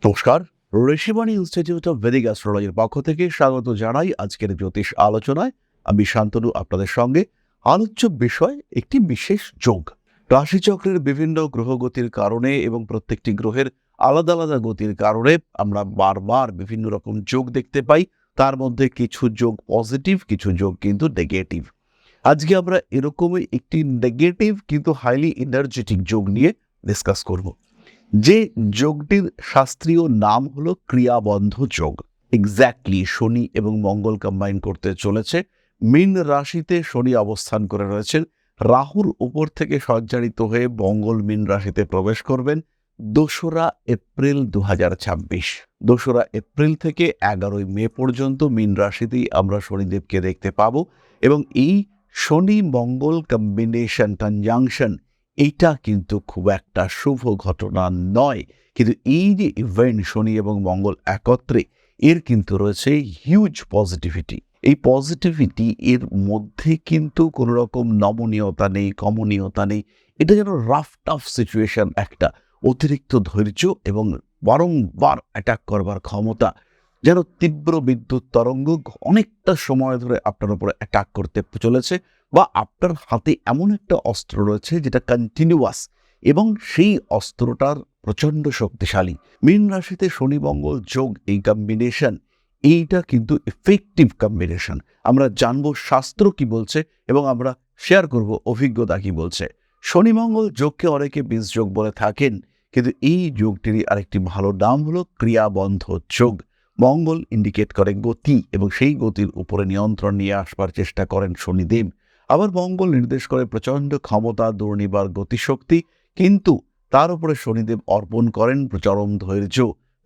নমস্কার, Rishibani institute of Vedic অ্যাস্ট্রোলজির পক্ষ থেকে স্বাগত জানাই আজকের জ্যোতিষ আলোচনায়। আমি শান্তনু আপনাদের সঙ্গে। আলোচ্য বিষয় একটি বিশেষ যোগ। রাশিচক্রের বিভিন্ন গ্রহগতির কারণে এবং প্রত্যেকটি গ্রহের আলাদা আলাদা গতির কারণে আমরা বারবার বিভিন্ন রকম যোগ দেখতে পাই। তার মধ্যে কিছু যোগ পজিটিভ, কিছু যোগ কিন্তু নেগেটিভ। আজকে আমরা এরকমই একটি নেগেটিভ কিন্তু হাইলি এনার্জেটিক যোগ নিয়ে ডিসকাস করব। যে যোগটির শাস্ত্রীয় নাম হলো ক্রিয়াবন্ধ যোগ। এক্স্যাক্টলি শনি এবং মঙ্গল কম্বাইন করতে চলেছে। মীন রাশিতে শনি অবস্থান করে রয়েছেন। রাহুর উপর থেকে সঞ্চারিত হয়ে মঙ্গল মীন রাশিতে প্রবেশ করবেন 2রা এপ্রিল 2026। 2রা এপ্রিল থেকে 11ই মে পর্যন্ত মীন রাশিতেই আমরা শনিদেবকে দেখতে পাবো। এবং এই শনি মঙ্গল কম্বিনেশন, কনজাংশন, এইটা কিন্তু খুব একটা শুভ ঘটনা নয়। কিন্তু এই যে ইভেন্ট শনি এবং মঙ্গল একত্রে, এর কিন্তু রয়েছে হিউজ পজিটিভিটি। এই পজিটিভিটি এর মধ্যে কিন্তু কোনো রকম নমনীয়তা নেই, কমনীয়তা নেই। এটা যেন রাফ টাফ সিচুয়েশন, একটা অতিরিক্ত ধৈর্য এবং বারংবার অ্যাটাক করবার ক্ষমতা, যেন তীব্র বিদ্যুৎ তরঙ্গ অনেকটা সময় ধরে আপনার উপরে অ্যাটাক করতে চলেছে, বা আপনার হাতে এমন একটা অস্ত্র রয়েছে যেটা কন্টিনিউয়াস এবং সেই অস্ত্রটার প্রচণ্ড শক্তিশালী। মীন রাশিতে শনি মঙ্গল যোগ, এই কম্বিনেশন, এইটা কিন্তু এফেক্টিভ কম্বিনেশন। আমরা জানবো শাস্ত্র কি বলছে এবং আমরা শেয়ার করব অভিজ্ঞতা কি বলছে। শনি মঙ্গল যোগকে অনেকে বীজ যোগ বলে থাকেন, কিন্তু এই যোগটিরই আরেকটি ভালো নাম হলো ক্রিয়াবন্ধ যোগ। মঙ্গল ইন্ডিকেট করে গতি এবং সেই গতির উপরে নিয়ন্ত্রণ নিয়ে আসবার চেষ্টা করেন শনিদেব। আবার মঙ্গল নির্দেশ করে প্রচণ্ড ক্ষমতা, দুর্নিবার গতিশক্তি, কিন্তু তার উপরে শনিদেব অর্পণ করেন চরম ধৈর্য।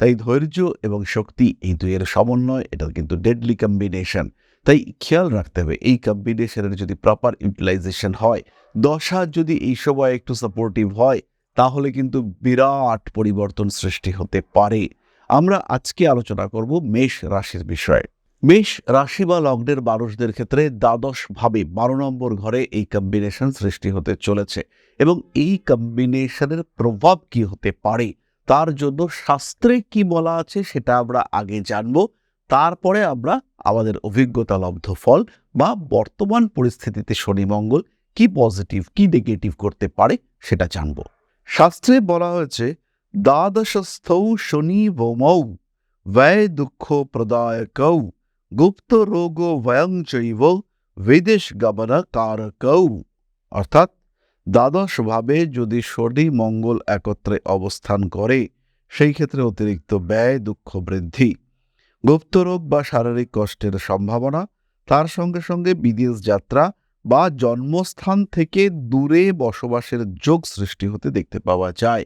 তাই ধৈর্য এবং শক্তি, এই দুইয়ের সমন্বয়, এটা কিন্তু ডেডলি কম্বিনেশন। তাই খেয়াল রাখতে হবে এই কম্বিনেশনের যদি প্রপার ইউটিলাইজেশন হয়, দশা যদি এই সময় একটু সাপোর্টিভ হয়, তাহলে কিন্তু বিরাট পরিবর্তন সৃষ্টি হতে পারে। আমরা আজকে আলোচনা করব মেষ রাশির বিষয়ে। মেষ রাশি বা লগ্নের মানুষদের ক্ষেত্রে দ্বাদশ ভাবে 12 নম্বর ঘরে এই কম্বিনেশন সৃষ্টি হতে চলেছে। এবং এই কম্বিনেশনের প্রভাব কি হতে পারে, তার জন্য শাস্ত্রে কি বলা আছে সেটা আমরা আগে জানব। তারপরে আমরা আমাদের অভিজ্ঞতা লব্ধ ফল বা বর্তমান পরিস্থিতিতে শনি মঙ্গল কি পজিটিভ কি নেগেটিভ করতে পারে সেটা জানব। শাস্ত্রে বলা হয়েছে, দ্বাদশস্থৌ শনি ভৌমৌ ব্যয় দুঃখ প্রদায়কৌ গুপ্ত রোগ ভয়ং চৈব বিদেশ গমন কারকৌ। অর্থাৎ দ্বাদশ ভাবে যদি শনি মঙ্গল একত্রে অবস্থান করে, সেই ক্ষেত্রে অতিরিক্ত ব্যয়, দুঃখ বৃদ্ধি, গুপ্তরোগ বা শারীরিক কষ্টের সম্ভাবনা, তার সঙ্গে সঙ্গে বিদেশ যাত্রা বা জন্মস্থান থেকে দূরে বসবাসের যোগ সৃষ্টি হতে দেখতে পাওয়া যায়।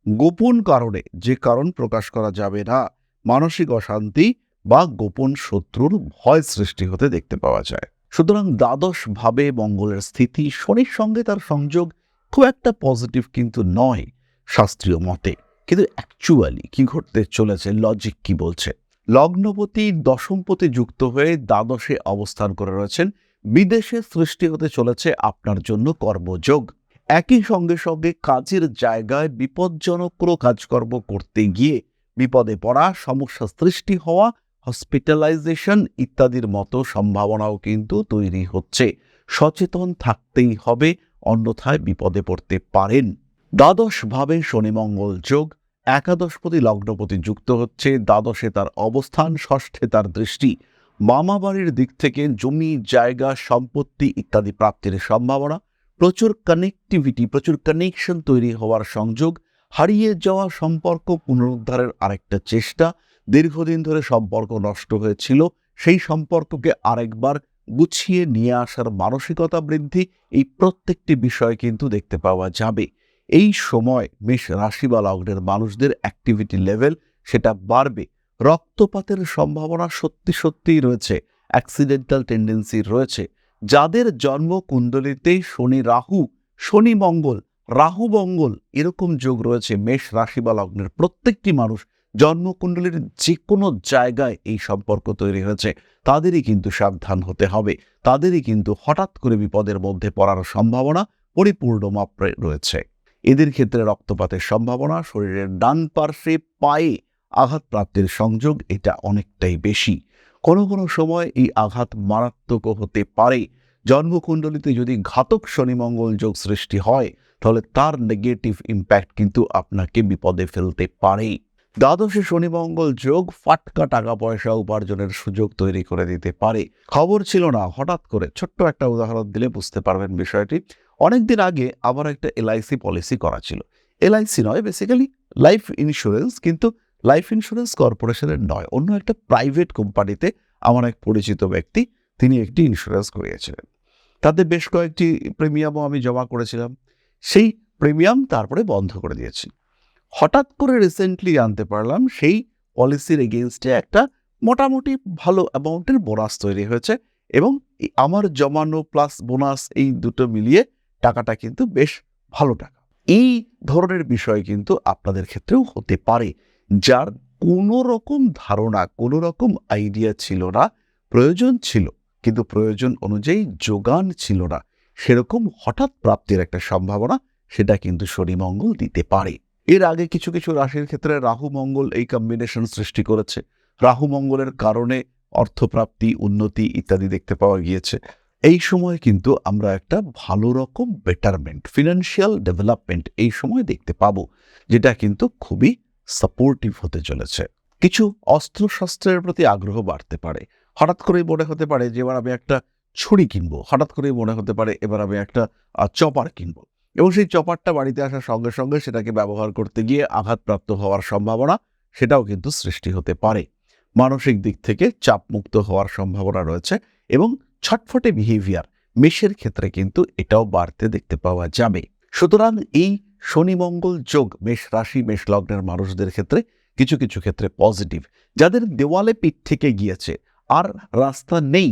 গোপন কারণে, যে কারণ প্রকাশ করা যাবে না, মানসিক অশান্তি বা গোপন শত্রুর ভয় সৃষ্টি হতে দেখতে পাওয়া যায়। সুতরাং দ্বাদশ ভাবে মঙ্গলের স্থিতি, শনির সঙ্গে তার সংযোগ খুব একটা পজিটিভ কিন্তু নয় শাস্ত্রীয় মতে। কিন্তু অ্যাকচুয়ালি কি ঘটতে চলেছে, লজিক কি বলছে? লগ্নপতি দশমপতি যুক্ত হয়ে দ্বাদশে অবস্থান করে রয়েছেন। বিদেশে সৃষ্টি হতে চলেছে আপনার জন্য কর্মযোগ। একই সঙ্গে সঙ্গে কাজের জায়গায় বিপজ্জনক কোনো কাজকর্ম করতে গিয়ে বিপদে পড়া, সমস্যা সৃষ্টি হওয়া, হসপিটালাইজেশন ইত্যাদির মতো সম্ভাবনাও কিন্তু তৈরি হচ্ছে। সচেতন থাকতেই হবে, অন্যথায় বিপদে পড়তে পারেন। দ্বাদশ ভাবে শনি মঙ্গল যোগ, একাদশপতি লগ্নপতি যুক্ত হচ্ছে। দ্বাদশে তার অবস্থান, ষষ্ঠে তার দৃষ্টি। মামা বাড়ির দিক থেকে জমি, জায়গা, সম্পত্তি ইত্যাদি প্রাপ্তির সম্ভাবনা, প্রচুর কানেক্টিভিটি, প্রচুর কানেকশন তৈরি হওয়ার সংযোগ, হারিয়ে যাওয়া সম্পর্ক পুনরুদ্ধারের আরেকটা চেষ্টা, দীর্ঘদিন ধরে সম্পর্ক নষ্ট হয়েছিল সেই সম্পর্ককে আরেকবার গুছিয়ে নিয়ে আসার মানসিকতা বৃদ্ধি, এই প্রত্যেকটি বিষয় কিন্তু দেখতে পাওয়া যাবে। এই সময় মেষ রাশি বা লগ্নের মানুষদের অ্যাক্টিভিটি লেভেল সেটা বাড়বে। রক্তপাতের সম্ভাবনা সত্যি সত্যিই রয়েছে, অ্যাক্সিডেন্টাল টেন্ডেন্সি রয়েছে। যাদের জন্ম কুণ্ডলিতে শনি রাহু, শনি মঙ্গল, রাহু মঙ্গল এরকম যোগ রয়েছে, মেষ রাশি বা লগ্নের প্রত্যেকটি মানুষ জন্মকুণ্ডলীর যে কোনো জায়গায় এই সম্পর্ক তৈরি হয়েছে, তাদেরই কিন্তু সাবধান হতে হবে। তাদেরই কিন্তু হঠাৎ করে বিপদের মধ্যে পড়ার সম্ভাবনা পরিপূর্ণ মাত্রায় রয়েছে। এদের ক্ষেত্রে রক্তপাতের সম্ভাবনা, শরীরের ডান পার্শ্বে, পায়ে আঘাত প্রাপ্তির সংযোগ এটা অনেকটাই বেশি। কোনো কোনো সময় এই আঘাত মারাত্মকও হতে পারে। জন্মকুণ্ডলিতে যদি ঘাতক শনি মঙ্গল যোগ সৃষ্টি হয় তাহলে তার নেগেটিভ ইম্প্যাক্ট কিন্তু আপনাকে বিপদে ফেলতে পারে। দ্বাদশে শনি মঙ্গল যোগ ফাটকা টাকা পয়সা উপার্জনের সুযোগ তৈরি করে দিতে পারে। খবর ছিল না, হঠাৎ করে ছোট্ট একটা উদাহরণ দিলে বুঝতে পারবেন বিষয়টি। অনেকদিন আগে আমার একটা এলআইসি পলিসি করা ছিল। এলআইসি নয়, বেসিক্যালি লাইফ ইন্স্যুরেন্স, কিন্তু লাইফ ইন্স্যুরেন্স কর্পোরেশনের নয়, অন্য একটা প্রাইভেট কোম্পানিতে আমার এক পরিচিত ব্যক্তি তিনি একটি ইন্স্যুরেন্স করিয়েছিলেন। তাতে বেশ কয়েকটি প্রিমিয়ামও আমি জমা করেছিলাম। সেই প্রিমিয়াম তারপরে বন্ধ করে দিয়েছি। হঠাৎ করে রিসেন্টলি জানতে পারলাম সেই পলিসির এগেইনস্টে একটা মোটামুটি ভালো অ্যামাউন্টের বোনাস তৈরি হয়েছে এবং আমার জমানো প্লাস বোনাস এই দুটো মিলিয়ে টাকাটা কিন্তু বেশ ভালো টাকা। এই ধরনের বিষয় কিন্তু আপনাদের ক্ষেত্রেও হতে পারে। যার কোনো রকম ধারণা, কোনো রকম আইডিয়া ছিল না, প্রয়োজন ছিল কিন্তু প্রয়োজন অনুযায়ী যোগান ছিল না, সেরকম হঠাৎ প্রাপ্তির একটা সম্ভাবনা সেটা কিন্তু শনি মঙ্গল দিতে পারে। এর আগে কিছু কিছু রাশির ক্ষেত্রে রাহু মঙ্গল এই কম্বিনেশন সৃষ্টি করেছে। রাহু মঙ্গলের কারণে অর্থপ্রাপ্তি, উন্নতি ইত্যাদি দেখতে পাওয়া গিয়েছে। এই সময় কিন্তু আমরা একটা ভালো রকম বেটারমেন্ট, ফিনান্সিয়াল ডেভেলপমেন্ট এই সময় দেখতে পাবো, যেটা কিন্তু খুবই সাপোর্টিভ হতে চলেছে। কিছু অস্ত্রশস্ত্রের প্রতি আগ্রহ বাড়তে পারে। হঠাৎ করেই মনে হতে পারে যে এবার আমি একটা ছুরি কিনবো, হঠাৎ করেই মনে হতে পারে এবার আমি একটা চপার কিনবো, এবং সেই চপারটা বাড়িতে আসার সঙ্গে সঙ্গে সেটাকে ব্যবহার করতে গিয়ে আঘাতপ্রাপ্ত হওয়ার সম্ভাবনা সেটাও কিন্তু সৃষ্টি হতে পারে। মানসিক দিক থেকে চাপমুক্ত হওয়ার সম্ভাবনা রয়েছে এবং ছটফটে বিহেভিয়ার মেষের ক্ষেত্রে কিন্তু এটাও বাড়তে দেখতে পাওয়া যাবে। সুতরাং এই শনি মঙ্গল যোগ মেষ রাশি, মেষ লগ্নের মানুষদের ক্ষেত্রে কিছু কিছু ক্ষেত্রে পজিটিভ। যাদের দেওয়ালে পিঠ থেকে গিয়েছে, আর রাস্তা নেই,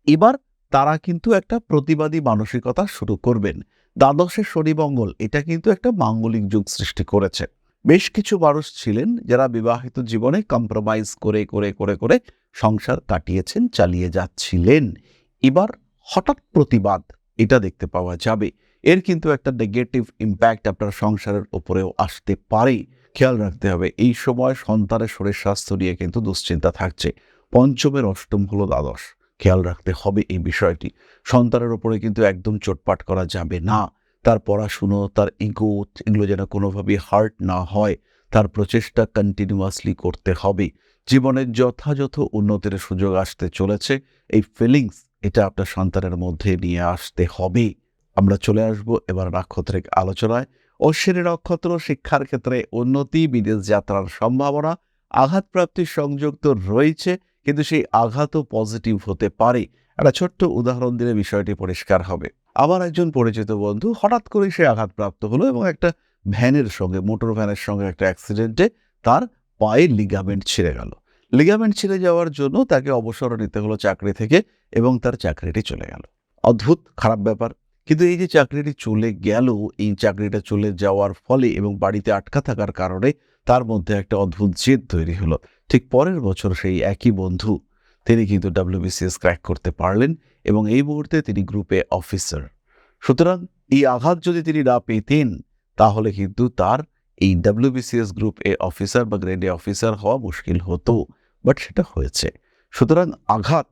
এবার তারা কিন্তু একটা প্রতিবাদী মানসিকতা শুরু করবেন। দ্বাদশে শনি মঙ্গল এটা কিন্তু একটা মাঙ্গলিক যুগ সৃষ্টি করেছে। বেশ কিছু মানুষ ছিলেন যারা বিবাহিত জীবনে কম্প্রোমাইজ করে করে করে করে সংসার কাটিয়েছেন, চালিয়ে যাচ্ছিলেন। এবার হঠাৎ প্রতিবাদ এটা দেখতে পাওয়া যাবে। এর কিন্তু একটা নেগেটিভ ইম্প্যাক্ট আপনার সংসারের উপরেও আসতে পারে। খেয়াল রাখতে হবে এই সময় সন্তানের শরীর স্বাস্থ্য নিয়ে কিন্তু দুশ্চিন্তা থাকছে। পঞ্চমের অষ্টম হলো দ্বাদশ, খেয়াল রাখতে হবে এই বিষয়টি। সন্তানের উপরে কিন্তু একদম চোটপাট করা যাবে না। তার পড়াশুনো, তার ইগো, এগুলো যেন কোনোভাবেই হার্ট না হয়, তার প্রচেষ্টা কন্টিনিউয়াসলি করতে হবে। জীবনের যথাযথ উন্নতির সুযোগ আসতে চলেছে, এই ফিলিংস এটা আপনার সন্তানের মধ্যে নিয়ে আসতে হবে। আমরা চলে আসব এবার নাক্ষত্রিক আলোচনায়। অশ্বিনী নক্ষত্র, শিক্ষার ক্ষেত্রে উন্নতি, বিদেশ যাত্রার সম্ভাবনা, আঘাতপ্রাপ্তির সংযোগ তো রয়েছে, কিন্তু সেই আঘাতও পজিটিভ হতে পারে। একটা ছোট্ট উদাহরণ দিলে বিষয়টি পরিষ্কার হবে। আমার একজন পরিচিত বন্ধু হঠাৎ করেই সে আঘাতপ্রাপ্ত হলো এবং একটা ভ্যানের সঙ্গে, মোটর ভ্যানের সঙ্গে একটা অ্যাক্সিডেন্টে তার পায়ের লিগামেন্ট ছিঁড়ে গেল। লিগামেন্ট ছিঁড়ে যাওয়ার জন্য তাকে অবসর নিতে হলো চাকরি থেকে এবং তার চাকরিটি চলে গেল। অদ্ভুত খারাপ ব্যাপার। কিন্তু এই যে চাকরিটি চলে গেল, এই চাকরিটা চলে যাওয়ার ফলে এবং বাড়িতে আটকা থাকার কারণে তার মধ্যে একটা অদ্ভুত জেদ তৈরি হলো। ঠিক পরের বছর সেই একই বন্ধু তিনি কিন্তু WBCS ক্র্যাক করতে পারলেন এবং এই মুহূর্তে তিনি গ্রুপে অফিসার। সুতরাং এই আঘাত যদি তিনি না পেতেন তাহলে কিন্তু তার এই WBCS গ্রুপ এ অফিসার বা গ্রেড এ অফিসার হওয়া মুশকিল হতো, বাট সেটা হয়েছে। সুতরাং আঘাত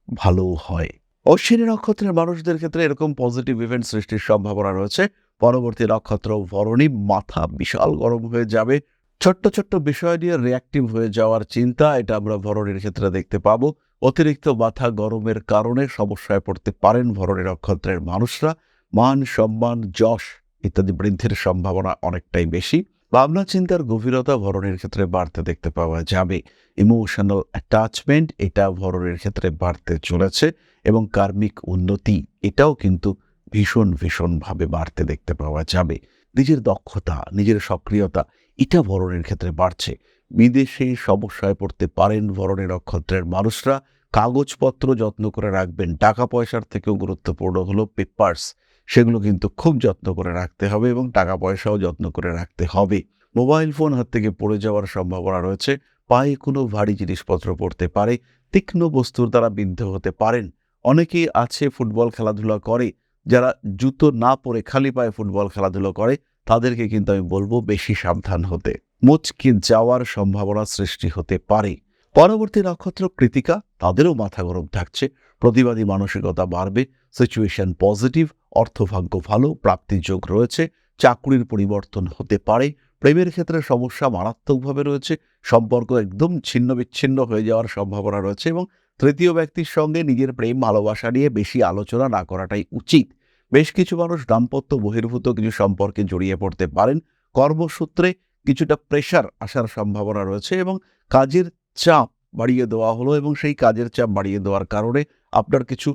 ভালো হয়। অশ্বিনী নক্ষত্রের মানুষদের ক্ষেত্রে এরকম পজিটিভ ইভেন্ট সৃষ্টির সম্ভাবনা রয়েছে। পরবর্তী নক্ষত্র ভরণী, মাথা বিশাল গরম হয়ে যাবে, ছোট্ট ছোট্ট বিষয় নিয়ে রিঅ্যাক্টিভ হয়ে যাওয়ার চিন্তা এটা আমরা ভরণীর ক্ষেত্রে দেখতে পাবো। অতিরিক্ত মাথা গরমের কারণে সমস্যায় পড়তে পারেন ভরণী নক্ষত্রের মানুষরা। মান সম্মান, যশ ইত্যাদি বৃদ্ধির সম্ভাবনা অনেকটাই বেশি। ভাবনা চিন্তার গভীরতা ভরণীর ক্ষেত্রে বাড়তে দেখতে পাওয়া যাবে। ইমোশনাল অ্যাটাচমেন্ট এটা ভরণীর ক্ষেত্রে বাড়তে চলেছে এবং কার্মিক উন্নতি এটাও কিন্তু ভীষণ ভীষণভাবে বাড়তে দেখতে পাওয়া যাবে। নিজের দক্ষতা, নিজের সক্রিয়তা এটা ভরণের ক্ষেত্রে বাড়ছে। বিদেশে সমস্যায় পড়তে পারেন ভরণী নক্ষত্রের মানুষরা। কাগজপত্র যত্ন করে রাখবেন। টাকা পয়সার থেকেও গুরুত্বপূর্ণ হলো পেপার্স, সেগুলো কিন্তু খুব যত্ন করে রাখতে হবে এবং টাকা পয়সাও যত্ন করে রাখতে হবে। মোবাইল ফোন হাত থেকে পড়ে যাওয়ার সম্ভাবনা রয়েছে। পায়ে কোনো ভারী জিনিসপত্র পড়তে পারে। তীক্ষ্ণ বস্তুর দ্বারা বিদ্ধ হতে পারেন। অনেকেই আছে ফুটবল খেলাধুলা করে, যারা জুতো না পরে খালি পায়ে ফুটবল খেলাধুলো করে তাদেরকে কিন্তু আমি বলবো বেশি সাবধান হতে। মুচকে যাওয়ার সম্ভাবনা সৃষ্টি হতে পারে। পরবর্তী নক্ষত্র কৃতিকা, তাদেরও মাথা গরম থাকছে, প্রতিবাদী মানসিকতা বাড়বে, সিচুয়েশন পজিটিভ, অর্থভাগ্য ভালো, প্রাপ্তির যোগ রয়েছে, চাকরির পরিবর্তন হতে পারে, প্রেমের ক্ষেত্রে সমস্যা মারাত্মকভাবে রয়েছে, সম্পর্ক একদম ছিন্ন বিচ্ছিন্ন হয়ে যাওয়ার সম্ভাবনা রয়েছে এবং তৃতীয় ব্যক্তির সঙ্গে নিজের প্রেম ভালোবাসা নিয়ে বেশি আলোচনা না করাটাই উচিত। বেশ কিছু মানুষ দাম্পত্য বহির্ভূত কিছু সম্পর্কে জড়িয়ে পড়তে পারেন, কর্মসূত্রে কিছুটা প্রেশার আসার সম্ভাবনা রয়েছে এবং কাজের চাপ বাড়িয়ে দেওয়া হলো এবং সেই কাজের চাপ বাড়িয়ে দেওয়ার কারণে আপনার কিছু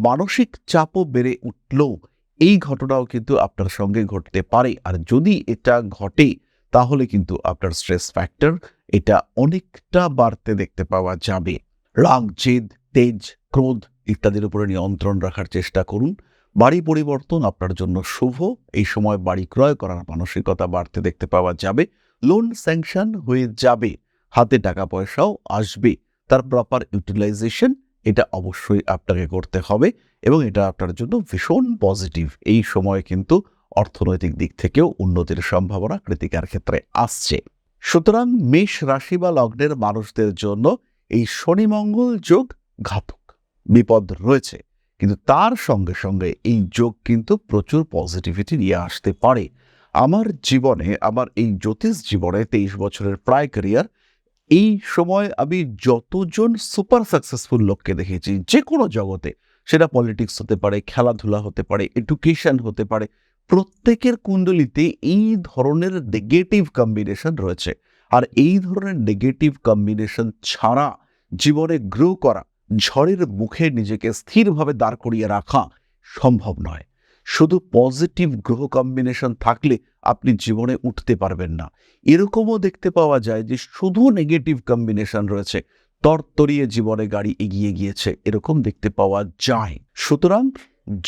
মানসিক চাপও বেড়ে উঠলেও এই ঘটনাও কিন্তু আপনার সঙ্গে ঘটতে পারে। আর যদি এটা ঘটে তাহলে কিন্তু আপনার স্ট্রেস ফ্যাক্টর এটা অনেকটা বাড়তে দেখতে পাওয়া যাবে। রাগ, জেদ, তেজ, ক্রোধ ইত্যাদির উপরে নিয়ন্ত্রণ রাখার চেষ্টা করুন। বাড়ি পরিবর্তন আপনার জন্য শুভ, এই সময় বাড়ি ক্রয় করার মানসিকতা বাড়তে দেখতে পাওয়া যাবে। লোন স্যাংশন হয়ে যাবে, হাতে টাকা পয়সাও আসবে, তার প্রপার ইউটিলাইজেশন এটা অবশ্যই আপনাকে করতে হবে এবং এটা আপনার জন্য ভীষণ পজিটিভ। এই সময় কিন্তু অর্থনৈতিক দিক থেকেও উন্নতির সম্ভাবনা কৃতিকার ক্ষেত্রে আসছে। সুতরাং মেষ রাশি বা লগ্নের মানুষদের জন্য এই শনি মঙ্গল যোগ ঘাতক, বিপদ রয়েছে, কিন্তু তার সঙ্গে সঙ্গে এই যোগ কিন্তু প্রচুর পজিটিভিটি নিয়ে আসতে পারে। আমার জীবনে, আমার এই জ্যোতিষ জীবনে 23 বছরের প্রায় ক্যারিয়ার, এই সময় আমি যতজন সুপার সাকসেসফুল লোককে দেখেছি যে কোনো জগতে, সেটা পলিটিক্স হতে পারে, খেলাধুলা হতে পারে, এডুকেশন হতে পারে, প্রত্যেকের কুণ্ডলিতে এই ধরনের নেগেটিভ কম্বিনেশন রয়েছে। আর এই ধরনের নেগেটিভ কম্বিনেশন ছাড়া জীবনে গ্রো করা, ঝড়ের মুখে নিজেকে স্থিরভাবে দাঁড় করিয়ে রাখা সম্ভব নয়। শুধু পজিটিভ গ্রহ কম্বিনেশন থাকলে আপনি জীবনে উঠতে পারবেন না। এরকমও দেখতে পাওয়া যায় যে শুধু নেগেটিভ কম্বিনেশন রয়েছে, তরতরিয়ে জীবনে গাড়ি এগিয়ে গিয়েছে, এরকম দেখতে পাওয়া যায়। সুতরাং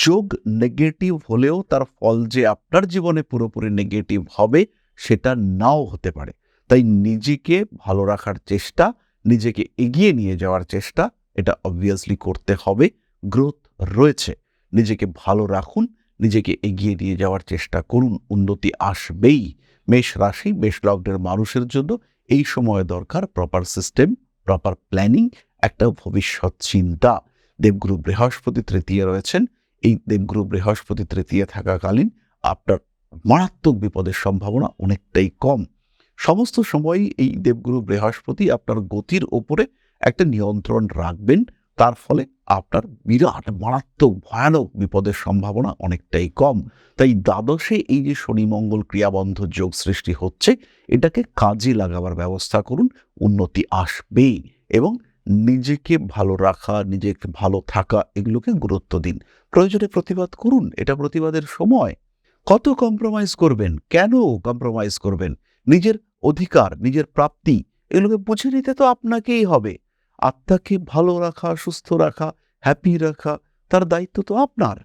যোগ নেগেটিভ হলেও তার ফল যে আপনার জীবনে পুরোপুরি নেগেটিভ হবে সেটা নাও হতে পারে। তাই নিজেকে ভালো রাখার চেষ্টা, নিজেকে এগিয়ে নিয়ে যাওয়ার চেষ্টা, এটা অবভিয়াসলি করতে হবে। গ্রোথ রয়েছে, নিজেকে ভালো রাখুন, নিজেকে এগিয়ে নিয়ে যাওয়ার চেষ্টা করুন, উন্নতি আসবেই। মেষ রাশি, মেষ লগ্নের মানুষের জন্য এই সময় দরকার প্রপার সিস্টেম, প্রপার প্ল্যানিং, একটা ভবিষ্যৎ চিন্তা। দেবগুরু বৃহস্পতি তৃতীয় রয়েছেন, এই দেবগুরু বৃহস্পতি তৃতীয় থাকাকালীন আপনার মারাত্মক বিপদের সম্ভাবনা অনেকটাই কম। সমস্ত সময়ই এই দেবগুরু বৃহস্পতি আপনার গতির ওপরে একটা নিয়ন্ত্রণ রাখবেন, তার ফলে আপনার বিরাট মারাত্মক ভয়ানক বিপদের সম্ভাবনা অনেকটাই কম। তাই দ্বাদশে এই যে শনি মঙ্গল ক্রিয়াবন্ধ যোগ সৃষ্টি হচ্ছে, এটাকে কাজে লাগাবার ব্যবস্থা করুন, উন্নতি আসবে। এবং নিজেকে ভালো রাখা, নিজেকে ভালো থাকা, এগুলোকে গুরুত্ব দিন। প্রয়োজনে প্রতিবাদ করুন, এটা প্রতিবাদের সময়। কত কম্প্রোমাইজ করবেন, কেন কম্প্রোমাইজ করবেন? নিজের অধিকার, নিজের প্রাপ্তি, এগুলোকে বুঝে নিতে তো আপনাকেই হবে। আত্মাকে ভালো রাখা, সুস্থ রাখা, হ্যাপি রাখা, তার দায়িত্ব তো আপনার।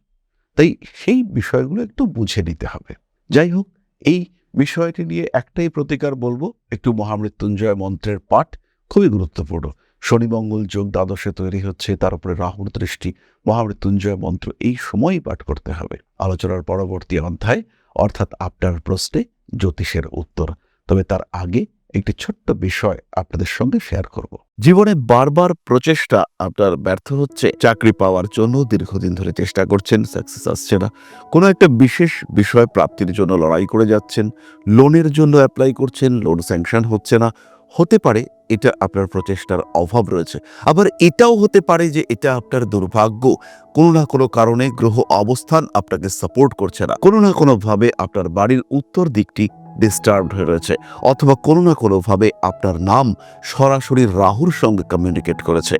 তাই সেই বিষয়গুলো একটু বুঝে নিতে হবে। যাই হোক, এই বিষয়টি নিয়ে একটাই প্রতিকার বলবো, একটু মহামৃত্যুঞ্জয় মন্ত্রের পাঠ খুবই গুরুত্বপূর্ণ। শনি মঙ্গল যোগ দ্বাদশে তৈরি হচ্ছে, তার উপরে রাহুর দৃষ্টি, মহামৃত্যুঞ্জয় মন্ত্র এই সময়ই পাঠ করতে হবে। আলোচনার পরবর্তী অধ্যায়, অর্থাৎ আপনার প্রশ্নে জ্যোতিষের উত্তর। তবে তার আগে একটি ছোট্ট বিষয় আপনাদের সঙ্গে শেয়ার করব। জীবনে বারবার প্রচেষ্টা আপনার ব্যর্থ হচ্ছে, চাকরি পাওয়ার জন্য দীর্ঘদিন ধরে চেষ্টা করছেন, সাকসেস আসছে না, কোনো একটা বিশেষ বিষয় প্রাপ্তির জন্য লড়াই করে যাচ্ছেন, লোনের জন্য অ্যাপ্লাই করছেন, লোন স্যাংশন হচ্ছে না, হতে পারে এটা আপনার প্রচেষ্টার অভাব রয়েছে। আবার এটাও হতে পারে যে এটা আপনার দুর্ভাগ্য, কোনো না কোনো কারণে গ্রহ অবস্থান আপনাকে সাপোর্ট করছে না, কোনো না কোনোভাবে আপনার বাড়ির উত্তর দিকটি ডিস্টার্বড হয়ে রয়েছে, অথবা কোনো না কোনোভাবে আপনার নাম সরাসরি রাহুর সঙ্গে কমিউনিকেট করেছে।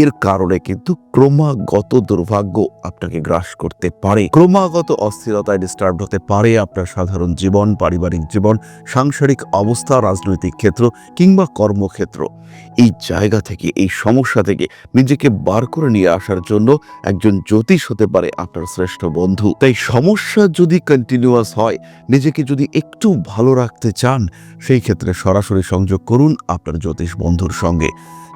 এর কারণে কিন্তু ক্রমাগত দুর্ভাগ্য আপনাকে গ্রাস করতে পারে, ক্রমাগত অস্থিরতায় ডিস্টার্ব হতে পারে আপনার সাধারণ জীবন, পারিবারিক জীবন, সাংসারিক অবস্থা, রাজনৈতিক ক্ষেত্র কিংবা কর্মক্ষেত্র। এই জায়গা থেকে, এই সমস্যা থেকে নিজেকে বার করে নিয়ে আসার জন্য একজন জ্যোতিষ হতে পারে আপনার শ্রেষ্ঠ বন্ধু। তাই সমস্যা যদি কন্টিনিউয়াস হয়, নিজেকে যদি একটু ভালো রাখতে চান, সেই ক্ষেত্রে সরাসরি সংযোগ করুন আপনার জ্যোতিষ বন্ধুর সঙ্গে।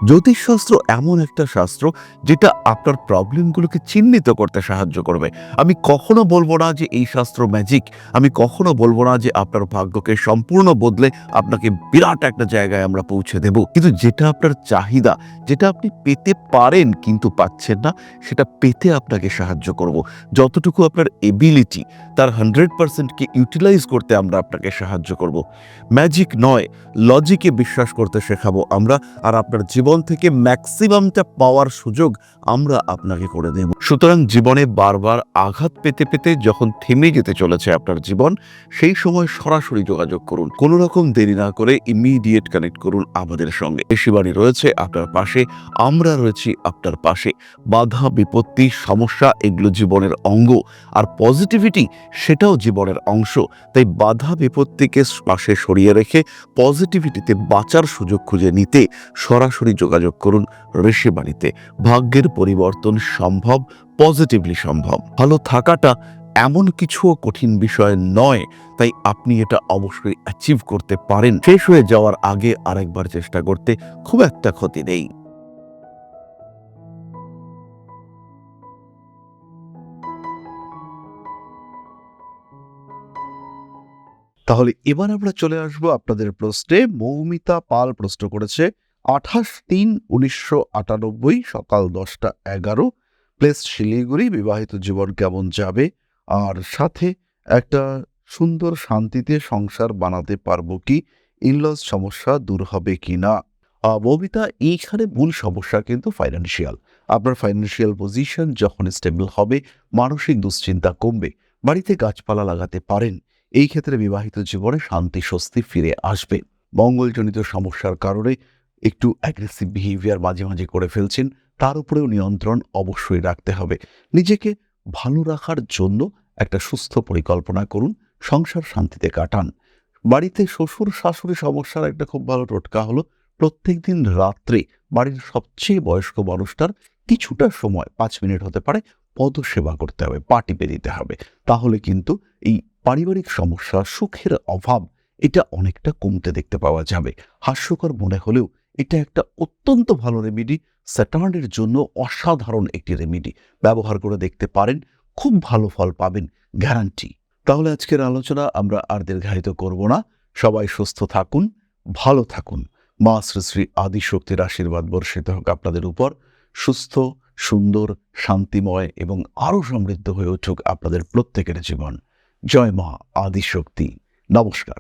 জ্যোতিষশাস্ত্র এমন একটা শাস্ত্র যেটা আপনার প্রবলেমগুলোকে চিহ্নিত করতে সাহায্য করবে। আমি কখনো বলবো না যে এই শাস্ত্র ম্যাজিক, আমি কখনো বলবো না যে আপনার ভাগ্যকে সম্পূর্ণ বদলে আপনাকে বিরাট একটা জায়গায় আমরা পৌঁছে দেব, কিন্তু যেটা আপনার চাহিদা, যেটা আপনি পেতে পারেন কিন্তু পাচ্ছেন না, সেটা পেতে আপনাকে সাহায্য করব। যতটুকু আপনার এবিলিটি, তার 100%কে ইউটিলাইজ করতে আমরা আপনাকে সাহায্য করব। ম্যাজিক নয়, লজিকে বিশ্বাস করতে শেখাবো আমরা, আর আপনার জীবন থেকে ম্যাক্সিমামটা পাওয়ার সুযোগ আমরা আপনাকে করে দেব। সুতরাং জীবনে বারবার আঘাত পেতে পেতে যখন থেমে যেতে চলেছে আপনার জীবন, সেই সময় সরাসরি যোগাযোগ করুন, কোনো রকম দেরি না করে ইমিডিয়েট কানেক্ট করুন আমাদের সঙ্গে। ঋষিবাণী রয়েছে আপনার পাশে, আমরা রয়েছি আপনার পাশে। বাধা, বিপত্তি, সমস্যা এগুলো জীবনের অঙ্গ, আর পজিটিভিটি সেটাও জীবনের অংশ। তাই বাধা বিপত্তিকে পাশে সরিয়ে রেখে পজিটিভিটিতে বাঁচার সুযোগ খুঁজে নিতে সরাসরি যোগাযোগ করুন ঋষিবাণীতে। ভাগ্যের পরিবর্তন সম্ভব, পজিটিভলি সম্ভব। ভালো থাকাটা এমন কিছুও কঠিন বিষয় নয়, তাই আপনি এটা অবশ্যই অ্যাচিভ করতে পারেন। শেষ হয়ে যাওয়ার আগে আরেকবার চেষ্টা করতে খুব একটা ক্ষতি নেই। তাহলে এবার আমরা চলে আসবো আপনাদের প্রশ্নে। মৌমিতা পাল প্রশ্ন করেছে, 28/3/1998, সকাল 10টা 11, প্লেস শিলিগুড়ি, বিবাহিত জীবন কেমন যাবে, আর সাথে একটা সুন্দর শান্তিতে সংসার বানাতে পারবো কি, ইনলস সমস্যা দূর হবে কি না। মৌমিতা, এইখানে মূল সমস্যা কিন্তু ফাইন্যান্সিয়াল। আপনার ফাইন্যান্সিয়াল পজিশন যখন স্টেবল হবে, মানসিক দুশ্চিন্তা কমবে, বাড়িতে গাছপালা লাগাতে পারেন, এই ক্ষেত্রে বিবাহিত জীবনে শান্তি স্বস্তি ফিরে আসবে। মঙ্গলজনিত সমস্যার কারণে একটু অ্যাগ্রেসিভ বিহেভিয়ার মাঝে মাঝে করে ফেলছেন, তার উপরেও নিয়ন্ত্রণ অবশ্যই রাখতে হবে। নিজেকে ভালো রাখার জন্য একটা সুস্থ পরিকল্পনা করুন, সংসার শান্তিতে কাটান। বাড়িতে শ্বশুর শাশুড়ি সমস্যার একটা খুব ভালো টোটকা হলো, প্রত্যেকদিন রাত্রে বাড়ির সবচেয়ে বয়স্ক মানুষটার কিছুটা সময়, 5 মিনিট হতে পারে, পদসেবা করতে হবে, পা টিপে দিতে হবে। তাহলে কিন্তু এই পারিবারিক সমস্যা, সুখের অভাব, এটা অনেকটা কমতে দেখতে পাওয়া যাবে। হাস্যকর মনে হলেও এটা একটা অত্যন্ত ভালো রেমেডি, স্যাটার্নের জন্য অসাধারণ একটি রেমেডি। ব্যবহার করে দেখতে পারেন, খুব ভালো ফল পাবেন, গ্যারান্টি। তাহলে আজকের আলোচনা আমরা আর দীর্ঘায়িত করব না। সবাই সুস্থ থাকুন, ভালো থাকুন। মা শ্রী শ্রী আদিশক্তির আশীর্বাদ বর্ষিত হোক আপনাদের উপর। সুস্থ, সুন্দর, শান্তিময় এবং আরও সমৃদ্ধ হয়ে উঠুক আপনাদের প্রত্যেকের জীবন। জয় মা আদিশক্তি। নমস্কার।